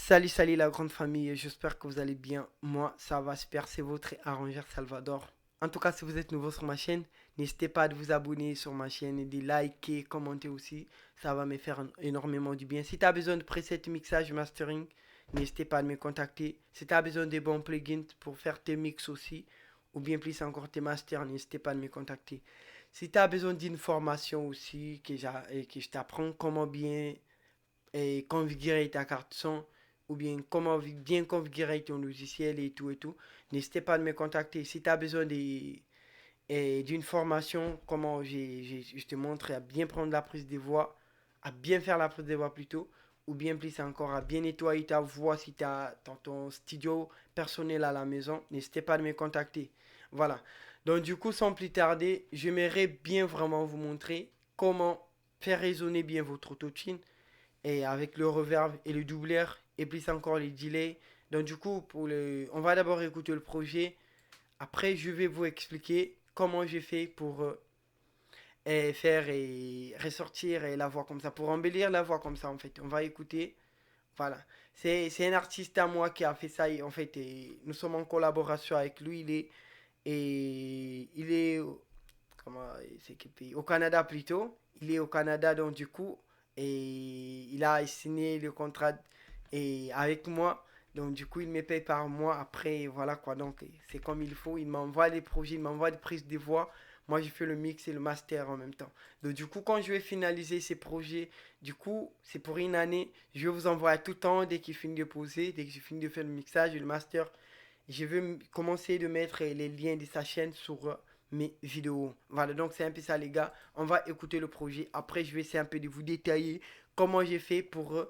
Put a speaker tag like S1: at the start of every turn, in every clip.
S1: Salut la grande famille, j'espère que vous allez bien. Moi, ça va super, c'est votre arrangeur Salvador. En tout cas, si vous êtes nouveau sur ma chaîne, n'hésitez pas à vous abonner sur ma chaîne et de liker, commenter aussi. Ça va me faire énormément du bien. Si tu as besoin de presets, mixage, mastering, n'hésitez pas à me contacter. Si tu as besoin de bons plugins pour faire tes mix aussi, ou bien plus encore tes masters, n'hésitez pas à me contacter. Si tu as besoin d'une formation aussi, que je t'apprends comment bien configurer ta carte son ou bien comment bien configurer ton logiciel et tout, n'hésitez pas à me contacter. Si tu as besoin d'une formation, comment je te montre à bien prendre la prise de voix, à bien faire la prise de voix plutôt, ou bien plus encore à bien nettoyer ta voix si tu as dans ton studio personnel à la maison, n'hésitez pas à me contacter. Voilà. Donc du coup, sans plus tarder, j'aimerais bien vraiment vous montrer comment faire résonner bien votre autotune et avec le reverb et le doubleur et plus encore les delays. Donc du coup, on va d'abord écouter le projet. Après, je vais vous expliquer comment j'ai fait pour faire et ressortir la voix comme ça, pour embellir la voix comme ça en fait. On va écouter. Voilà. C'est un artiste à moi qui a fait ça en fait. Et nous sommes en collaboration avec lui. Il est comment c'est quel pays au Canada plutôt. Il est au Canada donc du coup et il a signé le contrat et avec moi. Donc du coup il me paye par mois après voilà quoi donc c'est comme il faut. Il m'envoie les projets, il m'envoie des prises de voix. Moi je fais le mix et le master en même temps. Donc du coup quand je vais finaliser ces projets, du coup c'est pour une année. Je vais vous envoyer tout le temps dès qu'il finit de poser, dès que j'ai fini de faire le mixage et le master. Je vais commencer de mettre les liens de sa chaîne sur mes vidéos. Voilà, donc c'est un peu ça les gars. On va écouter le projet. Après, je vais essayer un peu de vous détailler comment j'ai fait pour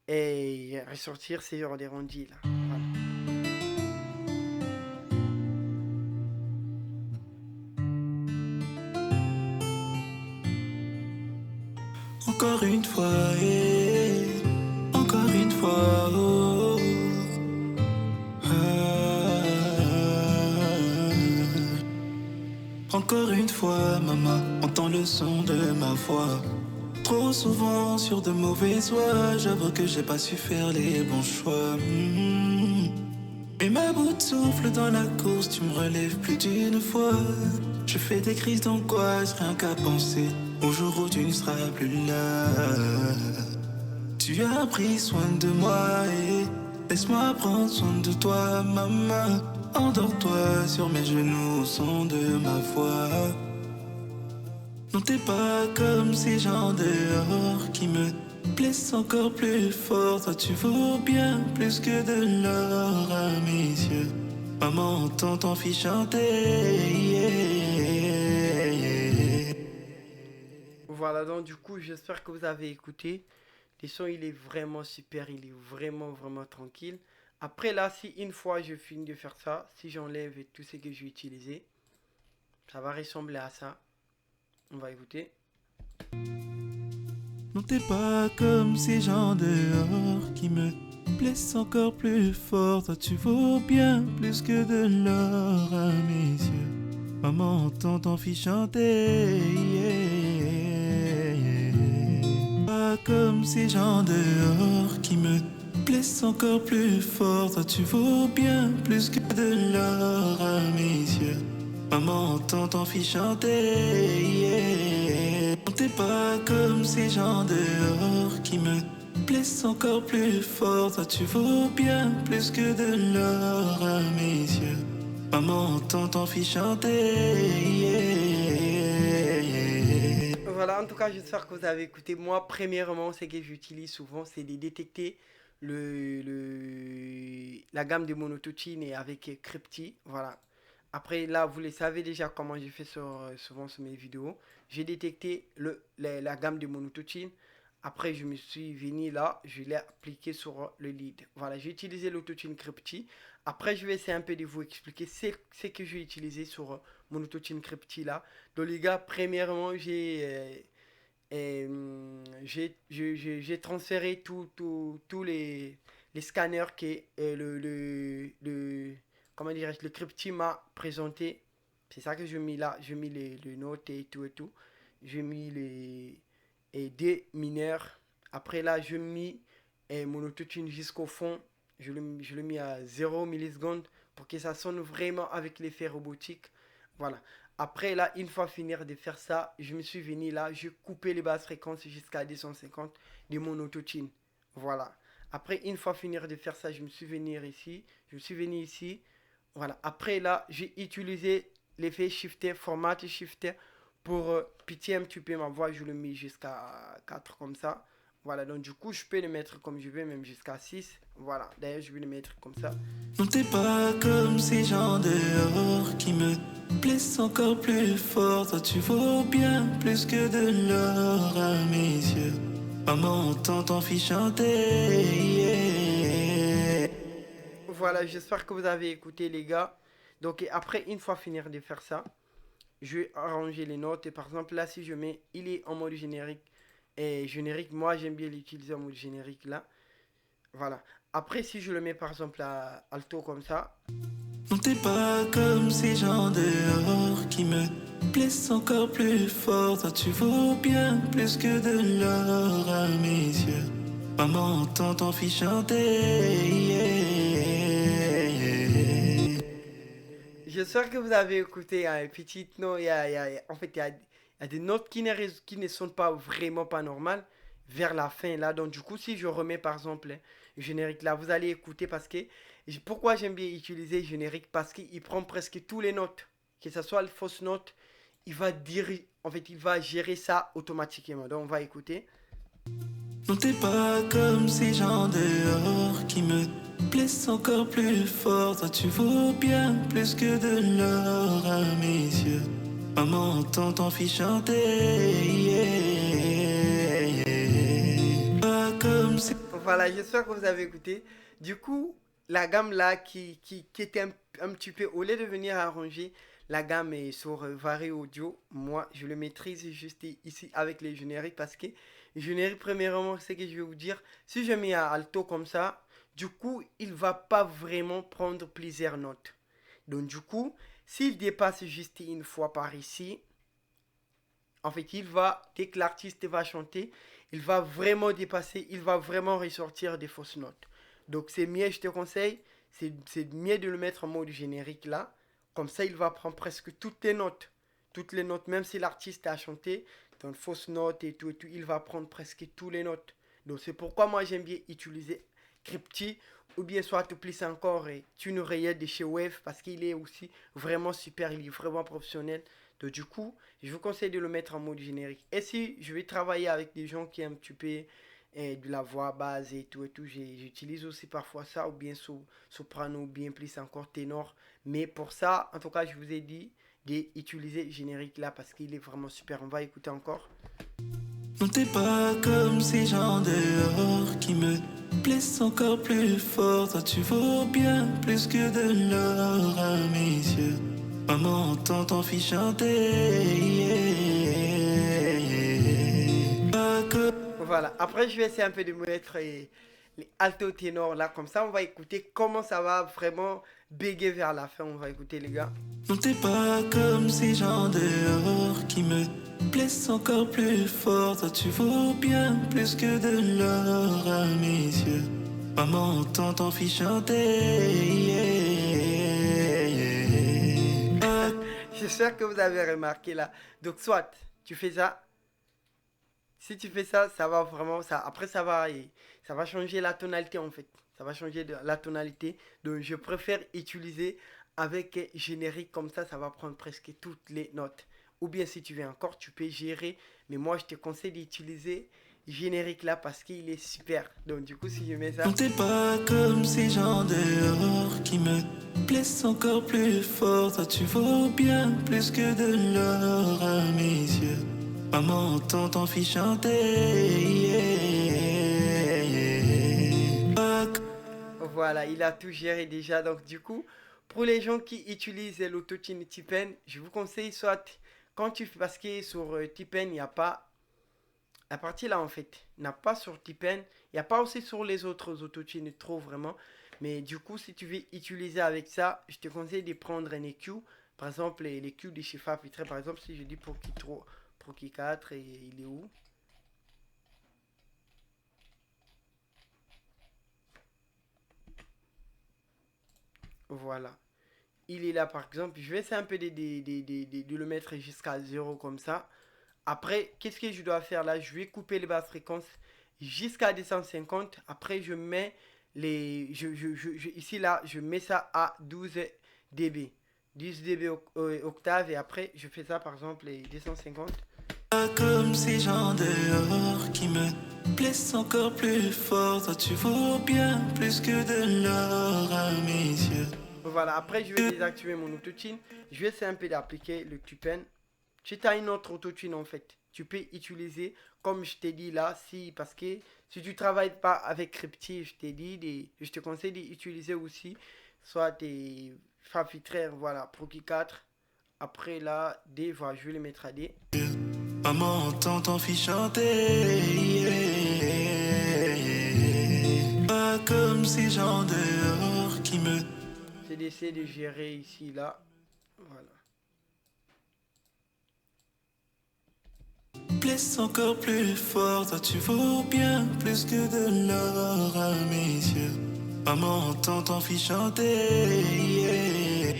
S1: ressortir ces genres de rendus là. Voilà.
S2: Encore une fois, encore une fois, oh, encore une fois, maman, entends le son de ma voix. Trop souvent sur de mauvaises voies, j'avoue que j'ai pas su faire les bons choix. Et ma bout de souffle dans la course, tu me relèves plus d'une fois. Je fais des crises d'angoisse, rien qu'à penser au jour où tu ne seras plus là. Tu as pris soin de moi et laisse-moi prendre soin de toi, maman. Endors-toi sur mes genoux au son de ma voix. Non, t'es pas comme ces gens dehors qui me blessent encore plus fort. Toi, tu vaux bien plus que de l'or à mes yeux. Maman, entend ton fils chanter. Yeah.
S1: Voilà, donc du coup, j'espère que vous avez écouté. Le son, il est vraiment super, il est vraiment tranquille. Après là, si une fois je finis de faire ça, si j'enlève tout ce que j'ai utilisé, ça va ressembler à ça. On va écouter.
S2: Non, t'es pas comme ces gens dehors qui me blessent encore plus fort. Toi, tu vaux bien plus que de l'or à mes yeux. Maman, entend ton fils chanter. Yeah. Pas comme ces gens dehors qui me blessent encore plus fort. Toi, tu vaux bien plus que de l'or à mes yeux. Maman, entend ton fils chanter. Yeah. T'es pas comme ces gens dehors qui me blessent encore plus fort. Toi, tu vaux bien plus que de l'or à mes yeux. Maman, entend ton fils chanter. Yeah.
S1: Voilà, en tout cas, j'espère que vous avez écouté. Moi, premièrement, ce que j'utilise souvent, c'est de détecter la gamme de monotone et avec Crypti. Voilà. Après, là, vous le savez déjà comment j'ai fait souvent sur mes vidéos. J'ai détecté la gamme de monotone. Après, je me suis venu là, je l'ai appliqué sur le lead. Voilà, j'ai utilisé l'autotune Crypti. Après, je vais essayer un peu de vous expliquer ce que j'ai utilisé sur mon autotune Crypti là. Donc les gars, premièrement, j'ai transféré tous les scanners que comment dirais-je, le Crypti m'a présenté. C'est ça que je mis là. Je mis les notes et tout et tout. J'ai mis des mineurs. Après là, je mis et mon autotune jusqu'au fond. Je le mis à 0 millisecondes pour que ça sonne vraiment avec l'effet robotique. Voilà. Après, là, une fois finir de faire ça, je me suis venu là, j'ai coupé les basses fréquences jusqu'à 250 de mon autotune. Voilà. Après, une fois finir de faire ça, je me suis venu ici. Je me suis venu ici. Voilà. Après, là, j'ai utilisé l'effet shifter, format shifter pour pitcher un petit peu ma voix. Je le mets jusqu'à 4 comme ça. Voilà, donc du coup, je peux le mettre comme je veux, même jusqu'à 6. Voilà, d'ailleurs, je vais le mettre comme ça.
S2: Non, t'es pas comme ces gens dehors qui me blessent encore plus fort. Toi, tu vaux bien plus que de l'or à mes yeux. Maman entend ton fils chanter. Yeah.
S1: Voilà, j'espère que vous avez écouté, les gars. Donc, et après, une fois finir de faire ça, je vais arranger les notes. Et par exemple, là, si je mets, il est en mode générique. Et générique, moi, j'aime bien l'utiliser en mode générique, là. Voilà. Après, si je le mets, par exemple, à alto comme ça,
S2: Non, t'es pas comme ces gens dehors qui me blessent encore plus fort. Toi, tu vaux bien plus que de l'or à mes yeux. Maman entend ton fils chanter. Yeah.
S1: j'espère que vous avez écouté un petit note. En fait, il y a des notes qui ne sont pas vraiment pas normales vers la fin là. Donc, du coup, si je remets par exemple le générique là, vous allez écouter parce que. Pourquoi j'aime bien utiliser le générique? Parce qu'il prend presque tous les notes. Que ce soit les fausses notes, il va dire. En fait, il va gérer ça automatiquement. Donc, on va écouter.
S2: Non, t'es pas comme ces gens dehors qui me blessent encore plus fort. Toi, tu vaux bien plus que de l'or à mes yeux. Maman entend ton fils chanter. Yeah. Pas comme ces...
S1: Voilà, j'espère que vous avez écouté. Du coup, la gamme là qui était un petit peu, au lieu de venir arranger, la gamme est sur Vari Audio. Moi, je le maîtrise juste ici avec les génériques parce que les génériques, premièrement, c'est que je vais vous dire, si je mets à alto comme ça, du coup, il va pas vraiment prendre plusieurs notes. Donc, du coup, s'il dépasse juste une fois par ici, en fait, dès que l'artiste va chanter, il va vraiment dépasser, il va vraiment ressortir des fausses notes. Donc c'est mieux, je te conseille, c'est mieux de le mettre en mode générique là. Comme ça, il va prendre presque toutes les notes. Toutes les notes, même si l'artiste a chanté, dans une fausse note et tout, il va prendre presque toutes les notes. Donc c'est pourquoi moi j'aime bien utiliser Crypti ou bien soit plus encore et Tune Rayette de chez Wave parce qu'il est aussi vraiment super, il est vraiment professionnel. Donc du coup, je vous conseille de le mettre en mode générique. Et si je vais travailler avec des gens qui aiment un petit peu de la voix base et tout, j'utilise aussi parfois ça, ou bien soprano, ou bien plus encore ténor. Mais pour ça, en tout cas, je vous ai dit d'utiliser générique là parce qu'il est vraiment super. On va écouter encore.
S2: Non, t'es pas comme ces gens dehors qui me blessent encore plus fort. Toi, tu vaux bien plus que de l'or à mes yeux. Maman entend ton fils chanter. Yeah. Pas comme...
S1: Voilà. Après, je vais essayer un peu de mettre les alto ténors là. Comme ça, on va écouter comment ça va vraiment béguer vers la fin. On va écouter, les gars.
S2: Non, t'es pas comme ces gens dehors qui me blessent encore plus fort. Toi, tu vaux bien plus que de l'or à mes yeux. Maman entend ton fils chanter. Yeah. Pas...
S1: J'espère que vous avez remarqué là. Donc, soit tu fais ça. Si tu fais ça, ça va vraiment. Après, ça va changer la tonalité en fait. Ça va changer la tonalité. Donc, je préfère utiliser avec générique comme ça va prendre presque toutes les notes. Ou bien, si tu veux encore, tu peux gérer. Mais moi, je te conseille d'utiliser générique là parce qu'il est super. Donc, du coup, si je mets
S2: Non,
S1: ça.
S2: t'es pas comme ces gens dehors qui me blessent encore plus fort. Toi, tu vaux bien plus que de l'or à mes yeux. Maman entend ton fils chanter. Yeah. Pas
S1: Voilà, il a tout géré déjà. Donc, du coup, pour les gens qui utilisent l'autotune Tipen, je vous conseille soit quand tu fais, parce que sur Tipen, il n'y a pas la partie là en fait, il n'y a pas sur Tipen, il n'y a pas aussi sur les autres autotunes trop vraiment. Mais du coup, si tu veux utiliser avec ça, je te conseille de prendre un EQ. Par exemple, les EQ de chez Fafitre, par exemple, si je dis Pro Key 4, et il est où? Voilà. Il est là par exemple. Je vais essayer un peu de le mettre jusqu'à 0 comme ça. Après, qu'est-ce que je dois faire là? Je vais couper les basses fréquences jusqu'à 250. Après, je mets les. Ici là, je mets ça à 12 dB. 10 dB octave. Et après, je fais ça par exemple les 250.
S2: Pas comme ces gens dehors qui me blessent encore plus fort. Toi, tu vaux bien plus que de l'or à mes yeux.
S1: Voilà, après je vais désactiver mon autotune. Je vais essayer un peu d'appliquer le Tupen. Si tu as une autre autotune en fait, tu peux utiliser, comme je t'ai dit là, si parce que si tu travailles pas avec Crypti, je t'ai dit, je te conseille d'utiliser aussi soit des Fafitraires, voilà, Proki 4. Après là, D, voilà, je vais les mettre à D.
S2: Maman entend ton fils chanter, yeah. Pas comme ces gens dehors qui me
S1: C'est d'essayer de gérer ici, là. Voilà.
S2: blessent encore plus fort. Toi, tu vaux bien plus que de l'or à mes yeux. Maman entend ton fils chanter, yeah.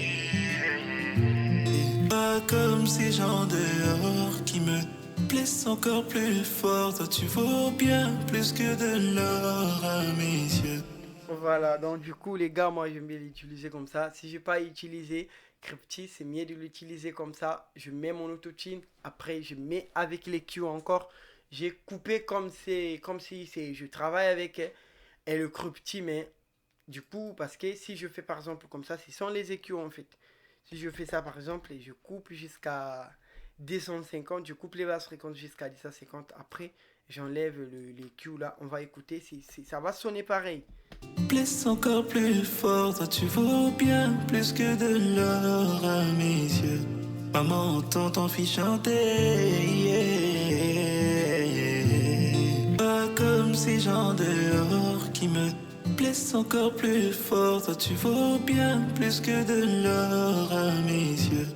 S2: Pas comme ces gens dehors qui me blessent encore plus fort. Toi, tu vaux bien plus que de l'or à mes yeux.
S1: Voilà, donc du coup, les gars, moi j'aime bien l'utiliser comme ça. Si j'ai pas utilisé Crypti, c'est mieux de l'utiliser comme ça. Je mets mon autotune, après je mets avec les Q encore. J'ai coupé comme si c'est, je travaille avec et le Crypti, mais du coup, parce que si je fais par exemple comme ça, ce sont les EQ en fait. Si je fais ça par exemple et je coupe jusqu'à 250, je coupe les basses fréquences jusqu'à 250, après j'enlève les Q là, on va écouter, ça va sonner pareil.
S2: Blesse encore plus fort, toi tu vaux bien plus que de l'or à mes yeux. Maman entend ton fils chanter, yeah. Pas comme ces gens dehors qui me blessent encore plus fort. Toi tu vaux bien plus que de l'or à mes yeux.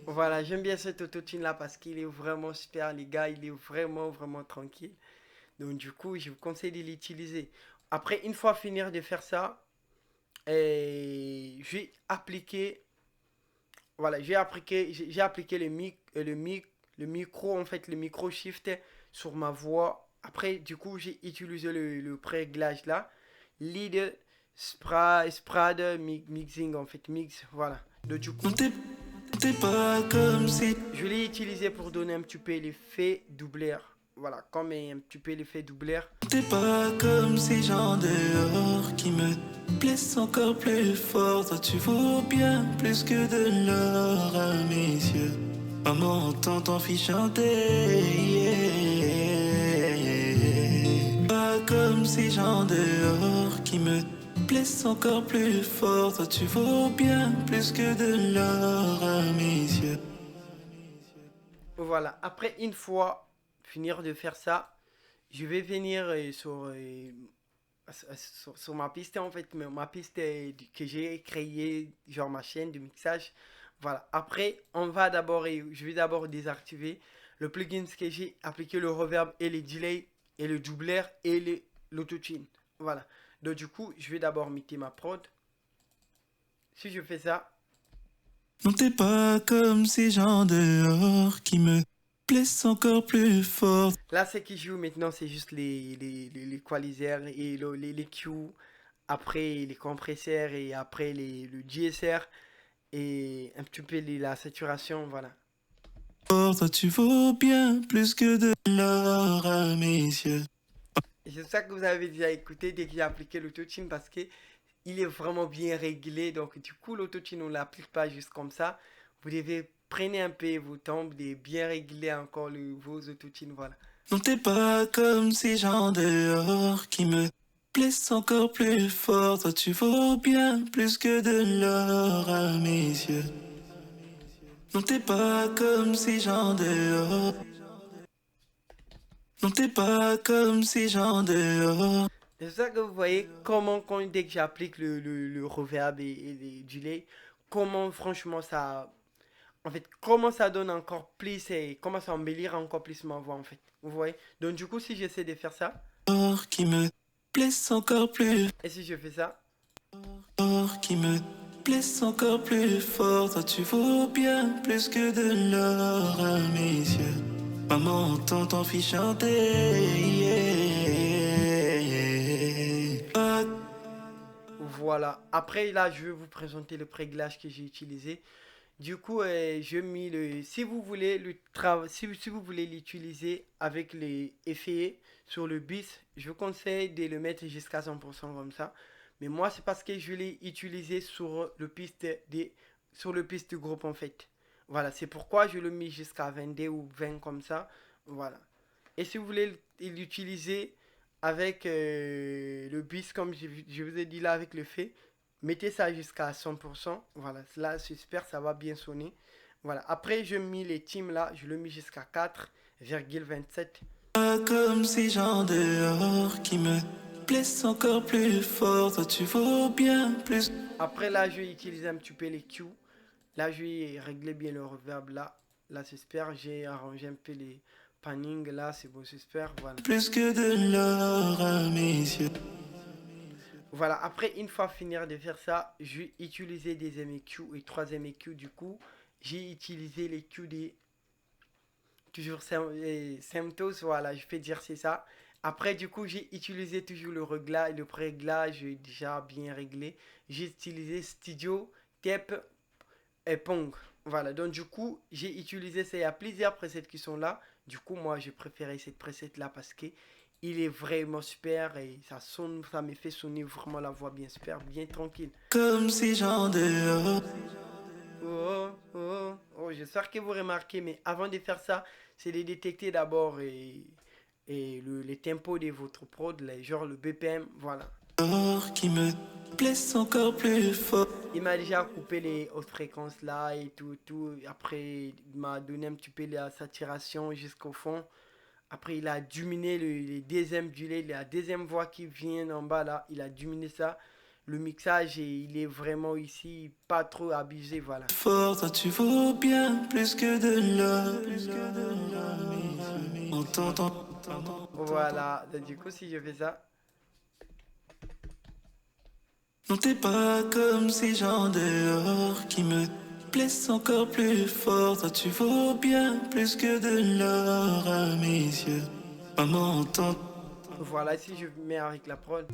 S1: Voilà, j'aime bien cet autotune là parce qu'il est vraiment super les gars, il est vraiment tranquille. Donc du coup, je vous conseille de l'utiliser. Après, une fois finir de faire ça, j'ai appliqué, voilà, j'ai appliqué le micro, en fait, le micro shift sur ma voix. Après, du coup, j'ai utilisé le pré-réglage là. Lead, Sprad, mixing, en fait, mix, voilà. Donc du coup,
S2: Non t'es pas comme si
S1: je l'ai utilisé pour donner un petit peu l'effet doubleur. Voilà, comme un petit peu l'effet doubleur.
S2: t'es pas comme ces gens dehors qui me blessent encore plus fort. Toi tu vaux bien plus que de l'or à mes yeux. Maman entend ton fils chanter, yeah. Pas comme ces gens dehors qui me blessent encore plus fort. Toi tu vaux bien plus que de l'or à mes yeux.
S1: Voilà, après une fois finir de faire ça, je vais venir sur ma piste en fait, ma piste que j'ai créée, genre ma chaîne de mixage. Voilà, après je vais d'abord désactiver le plugin que j'ai appliqué le reverb et les delays et le doubleur et l'autotune. Voilà, donc du coup, je vais d'abord mixer ma prod. Si je fais ça,
S2: Non t'es pas comme ces gens dehors qui me blessent encore plus fort.
S1: là, ce qui joue maintenant, c'est juste les qualisers et les Q, après les compresseurs et après le DSR et un petit peu la saturation, voilà.
S2: Toi tu vaux bien plus que de l'or à mes yeux.
S1: Et c'est ça que vous avez déjà écouté dès que j'ai appliqué l'autotune parce que il est vraiment bien réglé. Donc, du coup, l'autotune, on ne l'applique pas juste comme ça. Vous devez prendre un peu vos temps de bien régler encore vos autotunes, voilà.
S2: Non t'es pas comme ces gens dehors qui me blessent encore plus fort. Toi tu vaux bien plus que de l'or à mes yeux. Non t'es pas comme ces gens dehors. Non t'es pas comme ces gens dehors.
S1: C'est ça que vous voyez comment, dès que j'applique le reverb et les delays, comment franchement ça. En fait, comment ça donne encore plus et comment ça embellir encore plus ma voix en fait. Vous voyez? Donc, du coup, si j'essaie de faire ça,
S2: Qui me blessent encore plus
S1: et si je fais ça,
S2: fort. Qui me blesse encore plus fort. Toi tu vaux bien plus que de l'or à mes yeux. Maman entend ton fils chanter, yeah.
S1: Voilà. Après, là, je vais vous présenter le préglage que j'ai utilisé. Du coup, je mis le. Si vous voulez si vous voulez l'utiliser avec les effets sur le bis, je vous conseille de le mettre jusqu'à 100% comme ça. Mais moi, c'est parce que je l'ai utilisé sur le piste du groupe en fait. Voilà, c'est pourquoi je le mets jusqu'à 22 ou 20 comme ça. Voilà. Et si vous voulez l'utiliser avec le bis, comme je vous ai dit là, avec le fait, mettez ça jusqu'à 100%. Voilà, là c'est super, ça va bien sonner. Voilà, après je mis les teams là, je le mis jusqu'à 4,27.
S2: Pas comme ces gens dehors qui me blessent encore plus fort. Toi tu vaux bien plus.
S1: Après là, je vais utiliser un petit peu les Q. Là, je vais régler bien le reverb là. Là, c'est super. J'ai arrangé un peu les panning là, c'est bon, c'est super. Voilà.
S2: Plus que de l'or à mes yeux.
S1: Voilà, après, une fois finir de faire ça, j'ai utilisé des MEQ et 3 MEQ. Du coup, j'ai utilisé les Q des toujours Semtos. Voilà, je peux dire c'est ça. Après, du coup, j'ai utilisé toujours le préglage déjà bien réglé. J'ai utilisé Studio, Tape et Pong. Voilà, donc du coup, j'ai utilisé ça. Il y a plusieurs presets qui sont là. Du coup, moi, j'ai préféré cette preset là parce que il est vraiment super et ça sonne, ça me fait sonner vraiment la voix bien super, bien tranquille.
S2: Comme ces gens dehors.
S1: Oh, oh, oh, j'espère que vous remarquez, mais avant de faire ça, c'est de détecter d'abord les tempos de votre prod, genre le BPM, voilà.
S2: Qui me blesse encore plus fort.
S1: Il m'a déjà coupé les hautes fréquences là et tout, tout. Après, il m'a donné un petit peu la saturation jusqu'au fond. Après, il a diminué les deuxièmes delay, la deuxième voix qui vient en bas là, il a diminué ça. Le mixage, il est vraiment ici, pas trop abusé, voilà.
S2: Fort, toi tu vaux bien plus que de l'or. Plus que de l'or. On t'entend.
S1: Voilà, donc, du coup, si je fais ça,
S2: Non, t'es pas comme ces gens dehors qui me blessent encore plus fort. Toi tu vaux bien plus que de l'or à mes yeux. Maman entend.
S1: voilà, si je mets avec la prod,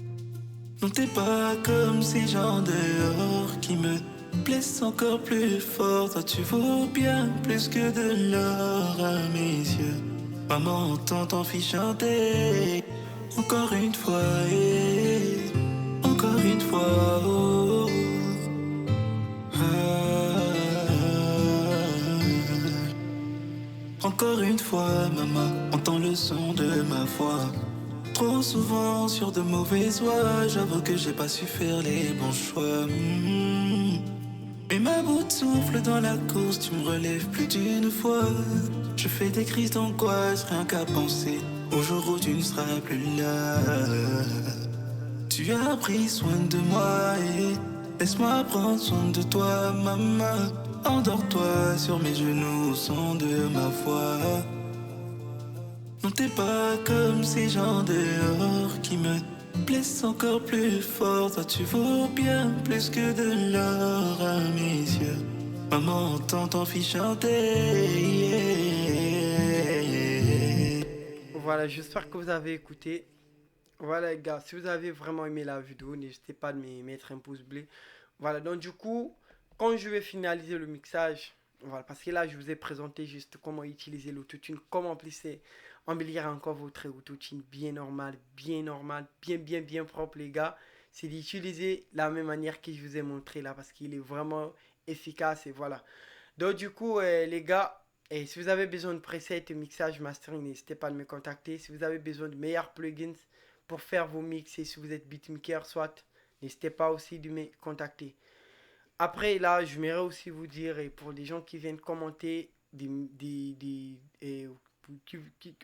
S2: Non, t'es pas comme ces gens dehors qui me blessent encore plus fort. Toi tu vaux bien plus que de l'or à mes yeux. Maman entend ton fils chanter. Encore une fois, encore une fois. Oh. Encore une fois, maman, entend le son de ma voix. Trop souvent sur de mauvaises voies, j'avoue que j'ai pas su faire les bons choix. Mais ma bout de souffle dans la course, tu me relèves plus d'une fois. Je fais des crises d'angoisse, rien qu'à penser au jour où tu ne seras plus là. Tu as pris soin de moi et laisse-moi prendre soin de toi, maman. Endors-toi sur mes genoux au son de ma voix. Non, t'es pas comme ces gens dehors qui me blessent encore plus fort. Toi, tu vaux bien plus que de l'or à mes yeux. Maman entend ton fils chanter. Yeah.
S1: voilà, j'espère que vous avez écouté. Voilà, les gars, si vous avez vraiment aimé la vidéo, n'hésitez pas à me mettre un pouce bleu. Voilà, donc du coup, quand je vais finaliser le mixage, voilà, parce que là, je vous ai présenté juste comment utiliser l'autotune, comment embellir encore votre autotune bien normal, bien propre, les gars. C'est d'utiliser la même manière que je vous ai montré là, parce qu'il est vraiment efficace et voilà. Donc du coup, les gars, et si vous avez besoin de presets, mixage, mastering, n'hésitez pas à me contacter. Si vous avez besoin de meilleurs plugins pour faire vos mix et si vous êtes beatmaker, soit, n'hésitez pas aussi de me contacter. Après, là, je m'aimerais aussi vous dire, et pour les gens qui viennent commenter,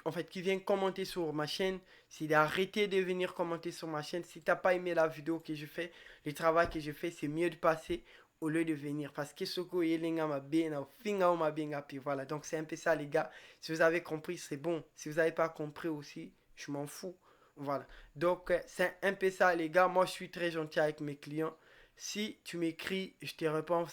S1: en fait, qui viennent commenter sur ma chaîne, c'est d'arrêter de venir commenter sur ma chaîne. Si t'as pas aimé la vidéo que je fais, le travail que je fais, c'est mieux de passer au lieu de venir. Parce que ce que yelinga ma bien, finga ma bien puis voilà. Donc c'est un peu ça, les gars. Si vous avez compris, c'est bon. Si vous n'avez pas compris aussi, je m'en fous. Voilà. Donc c'est un peu ça, les gars. Moi, je suis très gentil avec mes clients. Si tu m'écris, je te réponds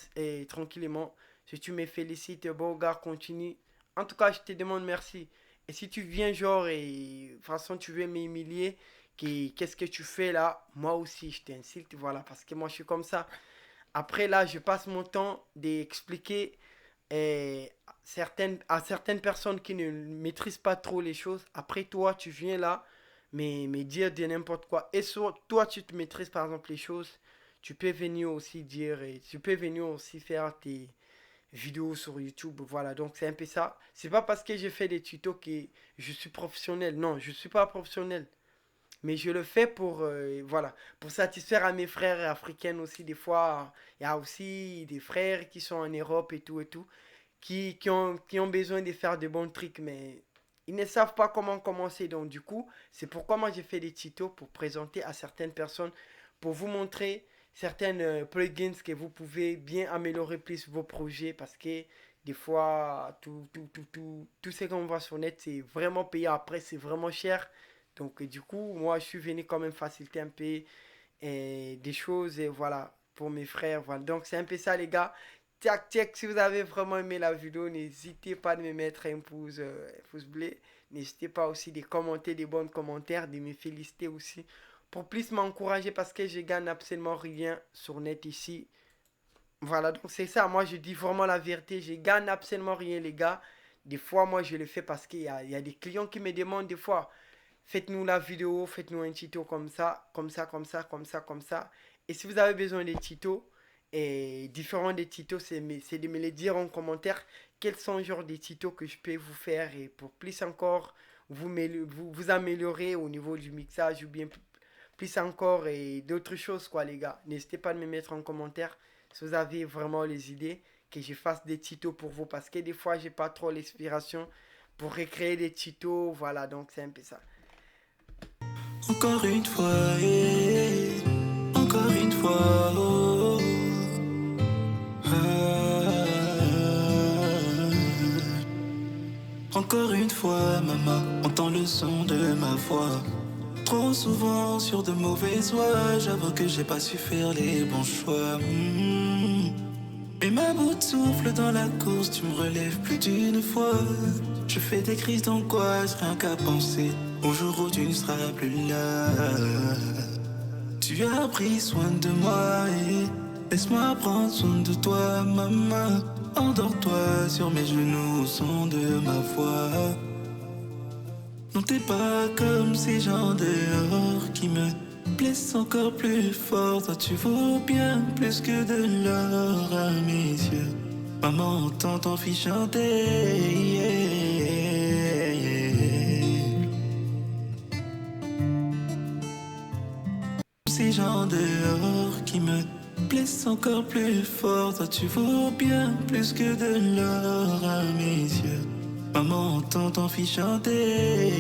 S1: tranquillement. Si tu me félicites, bon gars, continue. En tout cas, je te demande merci. Et si tu viens genre et de toute façon tu veux m'humilier, qu'est-ce que tu fais là? Moi aussi, je t'insulte, voilà, parce que moi je suis comme ça. Après là, je passe mon temps d'expliquer à certaines personnes qui ne maîtrisent pas trop les choses. Après toi, tu viens là, mais dire de n'importe quoi. Et soit toi, tu te maîtrises par exemple les choses, tu peux venir aussi dire, et tu peux venir aussi faire tes vidéos sur YouTube. Voilà, donc c'est un peu ça. C'est pas parce que j'ai fait des tutos que je suis professionnel. Non, je suis pas professionnel. Mais je le fais voilà, pour satisfaire à mes frères africains aussi. Des fois, il y a aussi des frères qui sont en Europe et tout, qui ont besoin de faire de bons trucs, mais ils ne savent pas comment commencer. Donc, du coup, c'est pourquoi moi j'ai fait des tutos pour présenter à certaines personnes, pour vous montrer certaines plugins que vous pouvez bien améliorer plus vos projets parce que des fois, tout ce qu'on voit sur net, c'est vraiment payé après, c'est vraiment cher. Donc, du coup, moi, je suis venu quand même faciliter un peu des choses, et voilà, pour mes frères. Voilà. Donc, c'est un peu ça, les gars. Tac, tac, si vous avez vraiment aimé la vidéo, n'hésitez pas de me mettre un pouce bleu. N'hésitez pas aussi de commenter des bons commentaires, de me féliciter aussi. Pour plus m'encourager parce que je gagne absolument rien sur net ici. Voilà, donc c'est ça. Moi, je dis vraiment la vérité. Je gagne absolument rien, les gars. Des fois, moi, je le fais parce qu'il y a des clients qui me demandent des fois, faites-nous la vidéo, faites-nous un tuto comme ça, comme ça, comme ça, comme ça, comme ça. Et si vous avez besoin des tutos, et différents des tutos, c'est de me les dire en commentaire quels sont les genres des tutos que je peux vous faire et pour plus encore vous améliorer au niveau du mixage ou bien plus encore et d'autres choses quoi les gars. N'hésitez pas à me mettre en commentaire si vous avez vraiment les idées que je fasse des tutos pour vous parce que des fois j'ai pas trop l'inspiration pour recréer des tutos, voilà donc c'est un peu ça.
S2: Encore une fois, encore une fois. Oh, encore une fois, maman, entends le son de ma voix. Trop souvent sur de mauvaises voies, j'avoue que j'ai pas su faire les bons choix. Et ma bout de souffle dans la course, tu me relèves plus d'une fois. Je fais des crises d'angoisse, rien qu'à penser au jour où tu ne seras plus là. Tu as pris soin de moi et laisse-moi prendre soin de toi, maman. Endors-toi sur mes genoux au son de ma voix. Non, t'es pas comme ces gens dehors qui me blessent encore plus fort. Toi, tu vaux bien plus que de l'or à mes yeux. Maman, entend ton fils chanter. Ces gens dehors qui me blessent encore plus fort. Toi, tu vaux bien plus que de l'or à mes yeux. Maman, entend ton fils chanter.